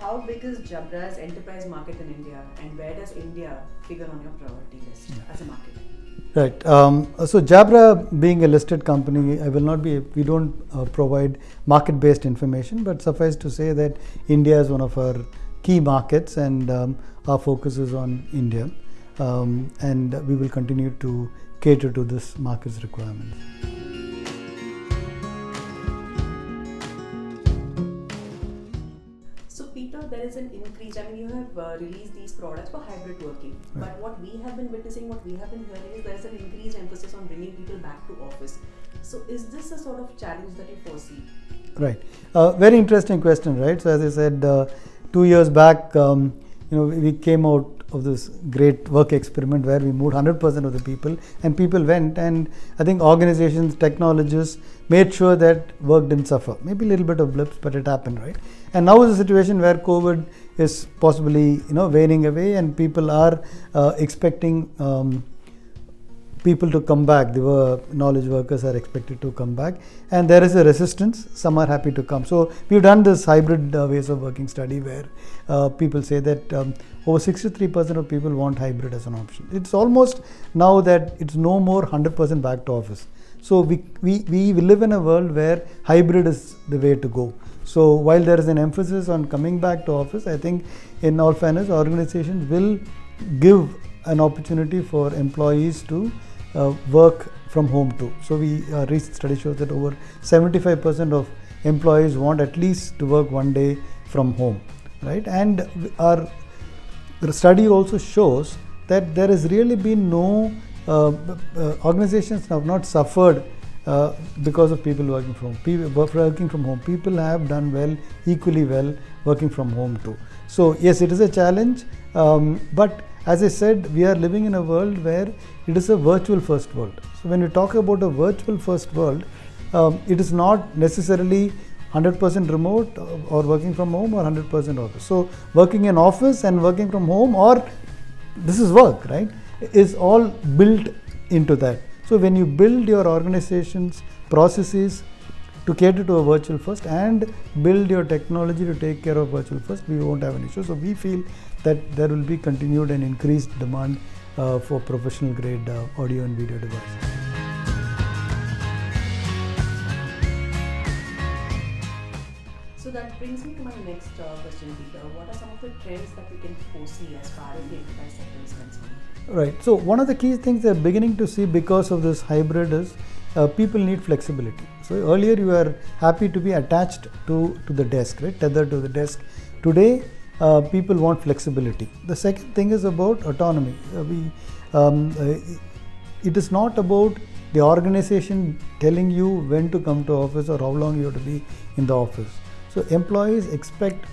how big is Jabra's enterprise market in India, and where does India figure on your priority list as a market? Right. So Jabra, being a listed company, we don't provide market-based information, but suffice to say that India is one of our key markets, and our focus is on India, and we will continue to cater to this market's requirements. So Peter, there is an increase. I mean, you have released these products for hybrid working, Right. but what we have been witnessing, what we have been hearing is there is an increased emphasis on bringing people back to office. So is this a sort of challenge that you foresee? Right. Very interesting question, right? So as I said, 2 years back, we came out of this great work experiment where we moved 100% of the people, and people went, and I think organizations, technologists made sure that work didn't suffer. Maybe a little bit of blips, but it happened, right? And now is a situation where COVID is possibly waning away, and people are expecting people to come back. The knowledge workers are expected to come back, and there is a resistance. Some are happy to come. So we've done this hybrid ways of working study where people say that over 63% of people want hybrid as an option. It's almost now that it's no more 100% back to office. So we live in a world where hybrid is the way to go. So while there is an emphasis on coming back to office, I think in all fairness, organizations will give an opportunity for employees to work from home too. So recent study shows that over 75% of employees want at least to work one day from home, right? And our study also shows that there has really been no organizations have not suffered because of people working from home. People have done well, equally well, working from home too. So yes, it is a challenge, but as I said, we are living in a world where it is a virtual first world. So when we talk about a virtual first world, it is not necessarily 100% remote or working from home or 100% office. So working in office and working from home, or this is work, right, is all built into that. So when you build your organization's processes to cater to a virtual first and build your technology to take care of virtual first, we won't have an issue. So we feel that there will be continued and increased demand for professional grade audio and video devices. So that brings me to my next question, Peter. What are some of the trends that we can foresee as far as the enterprise sector is concerned? Right. So one of the key things they're beginning to see because of this hybrid is people need flexibility. So earlier you were happy to be attached to the desk, right, tethered to the desk. Today people want flexibility. The second thing is about autonomy. It is not about the organization telling you when to come to office or how long you have to be in the office. So employees expect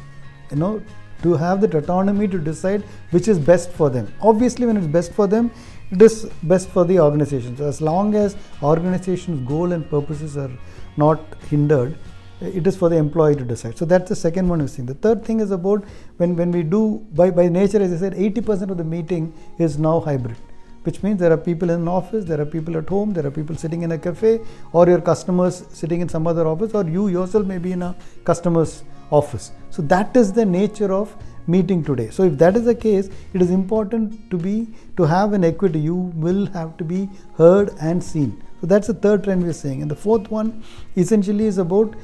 to have that autonomy to decide which is best for them. Obviously, when it's best for them, it is best for the organization. So as long as organization's goal and purposes are not hindered, it is for the employee to decide. So that's the second one we're seeing. The third thing is about when we do, by nature, as I said, 80% of the meeting is now hybrid, which means there are people in an office, there are people at home, there are people sitting in a cafe, or your customers sitting in some other office, or you yourself may be in a customer's office. So that is the nature of meeting today. So if that is the case, it is important to have an equity. You will have to be heard and seen. So that's the third trend we're seeing. And the fourth one essentially is about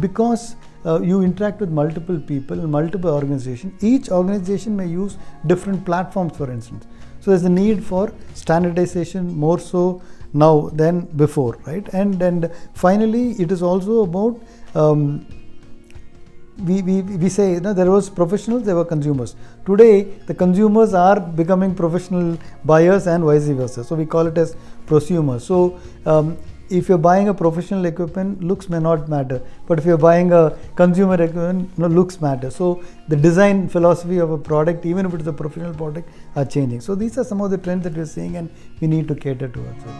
because you interact with multiple people and multiple organizations, each organization may use different platforms, for instance. So there's a need for standardization more so now than before, right? And finally, it is also about we say there was professionals, there were consumers. Today, the consumers are becoming professional buyers and vice versa. So we call it as prosumers. So if you're buying a professional equipment, looks may not matter. But if you're buying a consumer equipment, looks matter. So the design philosophy of a product, even if it is a professional product, are changing. So these are some of the trends that we're seeing, and we need to cater towards it.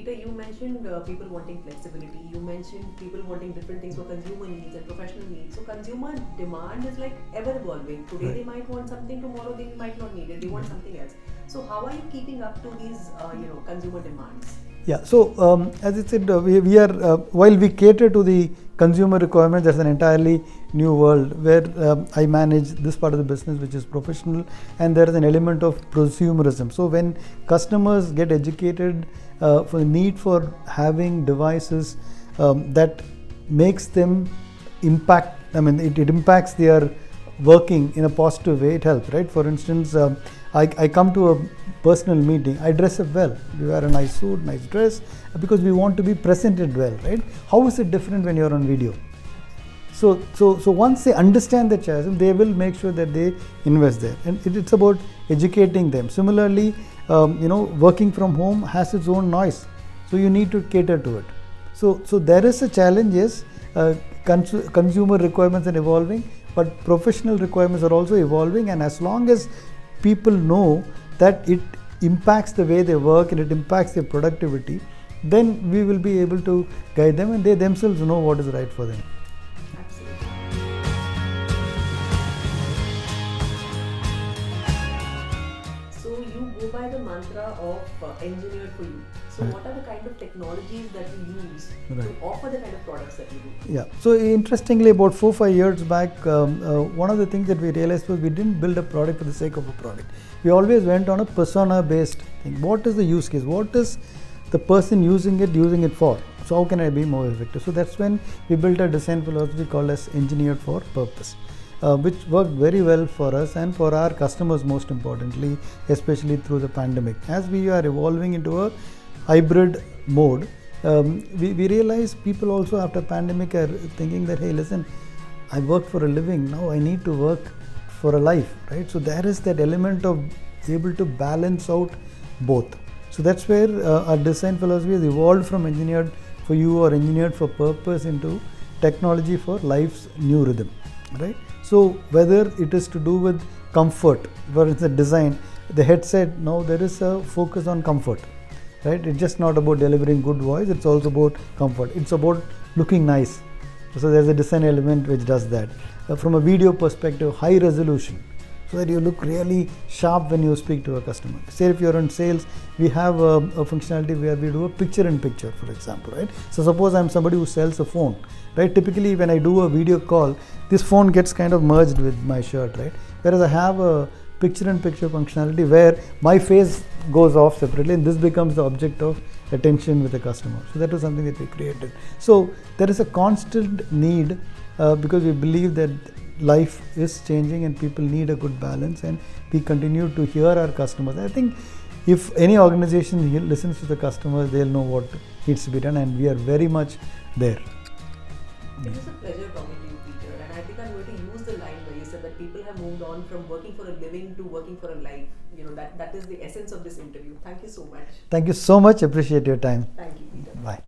You mentioned people wanting flexibility. You mentioned people wanting different things for consumer needs and professional needs. So consumer demand is like ever evolving. Today Right. They might want something, tomorrow they might not need it. They want something else. So how are you keeping up to these consumer demands? Yeah, so as I said, we are while we cater to the consumer requirements, that's an entirely new world where I manage this part of the business, which is professional, and there is an element of prosumerism. So when customers get educated for the need for having devices that makes them impact, I mean, it impacts their working in a positive way, it helps, right? For instance, I come to a personal meeting, I dress up well, we wear a nice suit, nice dress, because we want to be presented well, right? How is it different when you're on video? So once they understand the chasm, they will make sure that they invest there, and it's about educating them. Similarly, working from home has its own noise, so you need to cater to it. So there is a challenge, yes. Consumer requirements are evolving, but professional requirements are also evolving, and as long as people know that it impacts the way they work and it impacts their productivity, then we will be able to guide them, and they themselves know what is right for them. Absolutely. So you go by the mantra of engineered for you. So Right. what are the kind of technologies that you use Right. to offer the kind of products that you do? Yeah. So interestingly, about 4-5 years back, one of the things that we realized was we didn't build a product for the sake of a product. We always went on a persona-based thing. What is the use case? What is the person using it for? So how can I be more effective? So that's when we built a design philosophy called as engineered for purpose, which worked very well for us and for our customers, most importantly, especially through the pandemic. As we are evolving into a hybrid mode, we realize people also after pandemic are thinking that, hey, listen, I work for a living, now I need to work for a life, right? So there is that element of able to balance out both. So that's where our design philosophy has evolved from engineered for you or engineered for purpose into technology for life's new rhythm, right? So whether it is to do with comfort, for instance, design, the headset, now there is a focus on comfort, right? It's just not about delivering good voice, it's also about comfort. It's about looking nice. So there's a design element which does that. From a video perspective, high resolution, so that you look really sharp when you speak to a customer. Say if you're in sales, we have a functionality where we do a picture-in-picture, for example, right? So suppose I'm somebody who sells a phone, right? Typically when I do a video call, this phone gets kind of merged with my shirt, right? Whereas I have a picture-in-picture functionality where my face goes off separately, and this becomes the object of attention with the customer. So that was something that we created. So there is a constant need because we believe that life is changing and people need a good balance, and we continue to hear our customers. I think if any organization listens to the customers, they'll know what needs to be done, and we are very much there. It was a pleasure talking to you, Peter, and I think I'm going to use the line where you said that people have moved on from working for a living to working for a life. That is the essence of this interview. Thank you so much. Thank you so much. Appreciate your time. Thank you, Peter. Bye.